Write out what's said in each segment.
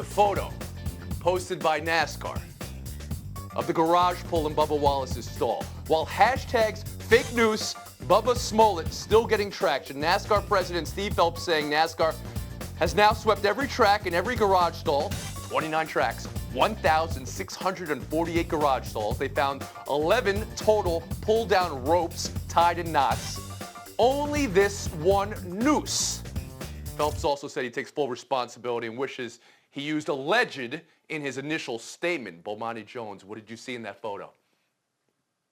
the photo posted by NASCAR of the garage pull in Bubba Wallace's stall. While hashtags fake news, Bubba Smollett still getting traction. NASCAR President Steve Phelps saying NASCAR has now swept every track and every garage stall, 29 tracks, 1,648 garage stalls. They found 11 total pull-down ropes tied in knots. Only this one noose. Phelps also said he takes full responsibility and wishes he used alleged in his initial statement. Bomani Jones, what did you see in that photo?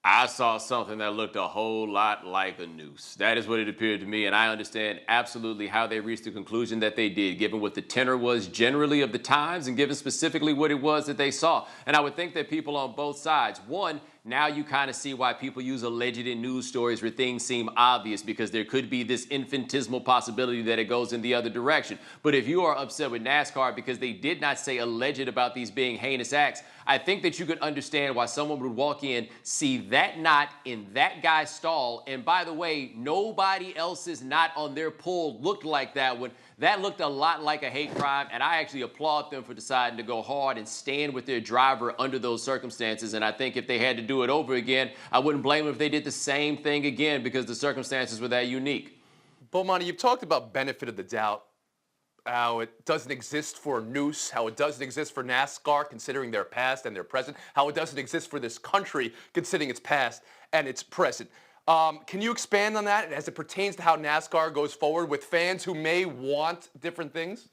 I saw something that looked a whole lot like a noose. That is what it appeared to me, and I understand absolutely how they reached the conclusion that they did, given what the tenor was generally of the times and given specifically what it was that they saw. And I would think that people on both sides, one, now you kind of see why people use alleged in news stories where things seem obvious, because there could be this infinitesimal possibility that it goes in the other direction. But if you are upset with NASCAR because they did not say alleged about these being heinous acts, I think that you could understand why someone would walk in, see that knot in that guy's stall, and by the way, nobody else's knot on their pull looked like that one. That looked a lot like a hate crime, and I actually applaud them for deciding to go hard and stand with their driver under those circumstances. And I think if they had to do it over again, I wouldn't blame them if they did the same thing again, because the circumstances were that unique. Bomani, you've talked about benefit of the doubt, how it doesn't exist for noose, how it doesn't exist for NASCAR considering their past and their present, how it doesn't exist for this country considering its past and its present. Can you expand on that as it pertains to how NASCAR goes forward with fans who may want different things?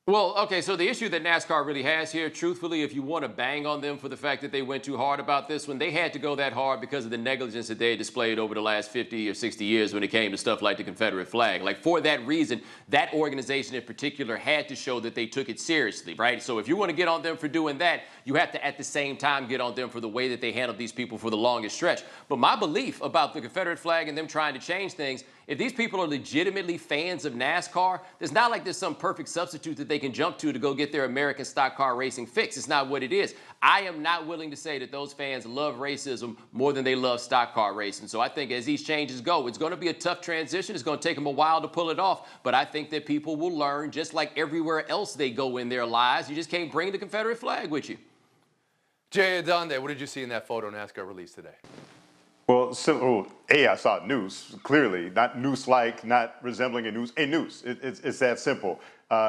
Well, okay, so the issue that NASCAR really has here, truthfully, if you want to bang on them for the fact that they went too hard about this one, they had to go that hard because of the negligence that they had displayed over the last 50 or 60 years when it came to stuff like the Confederate flag. Like, for that reason, that organization in particular had to show that they took it seriously, right? So if you want to get on them for doing that, you have to at the same time get on them for the way that they handled these people for the longest stretch. But my belief about the Confederate flag and them trying to change things, if these people are legitimately fans of NASCAR, it's not like there's some perfect substitute that they can jump to go get their American stock car racing fix. It's not what it is. I am not willing to say that those fans love racism more than they love stock car racing. So I think as these changes go, it's going to be a tough transition. It's going to take them a while to pull it off. But I think that people will learn, just like everywhere else they go in their lives. You just can't bring the Confederate flag with you. Jay Adande, what did you see in that photo NASCAR released today? Well, I saw a noose, clearly, not noose-like, not resembling a noose, a noose. It's that simple.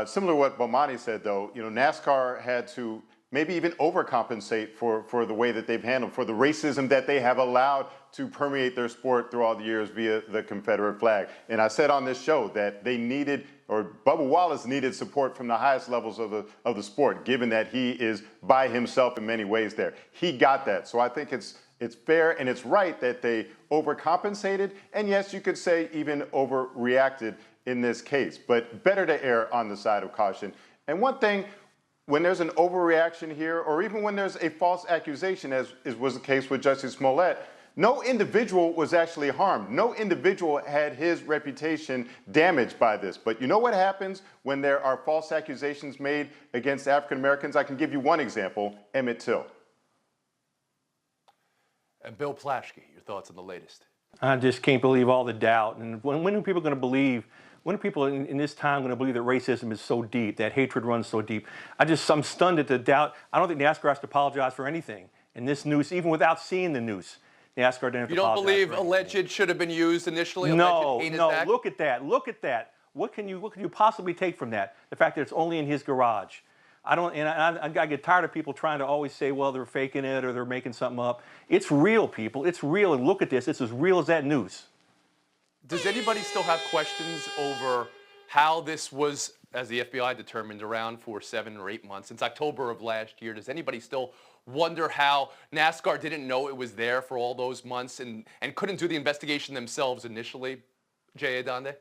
Similar to what Bomani said, though, you know, NASCAR had to maybe even overcompensate for the way that they've handled, for the racism that they have allowed to permeate their sport through all the years via the Confederate flag. And I said on this show that they needed, or Bubba Wallace needed, support from the highest levels of the sport, given that he is by himself in many ways there. He got that. So I think it's fair and it's right that they overcompensated, and yes, you could say even overreacted in this case, but better to err on the side of caution. And one thing, when there's an overreaction here, or even when there's a false accusation, as was the case with Justice Smollett, no individual was actually harmed. No individual had his reputation damaged by this. But you know what happens when there are false accusations made against African Americans? I can give you one example, Emmett Till. And Bill Plaschke, your thoughts on the latest? I just can't believe all the doubt. And when are people going to believe, when are people in this time going to believe that racism is so deep, that hatred runs so deep? I'm stunned at the doubt. I don't think NASCAR has to apologize for anything. And this noose, even without seeing the noose, NASCAR didn't have to apologize. You don't believe alleged should have been used ininitially? No, look at that. Look at that. What can you possibly take from that? The fact that it's only in his garage. I get tired of people trying to always say, well, they're faking it or they're making something up. It's real, people. It's real. And look at this. It's as real as that noose. Does anybody still have questions over how this was, as the FBI determined, around for 7 or 8 months, since October of last year? Does anybody still wonder how NASCAR didn't know it was there for all those months and couldn't do the investigation themselves initially, Jay Adande?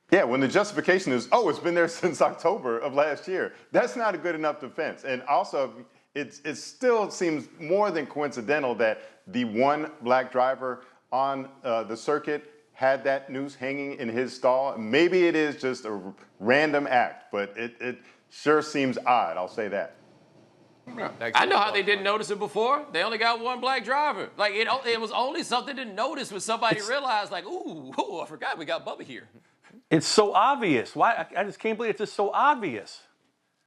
Yeah, when the justification is, oh, it's been there since October of last year. That's not a good enough defense. And also, it still seems more than coincidental that the one black driver on the circuit had that noose hanging in his stall. Maybe it is just a random act, but it sure seems odd, I'll say that. I know how they didn't notice it before. They only got one black driver. Like, it was only something to notice when somebody realized, like, ooh, I forgot we got Bubba here. It's so obvious. Why? I just can't believe it's just so obvious.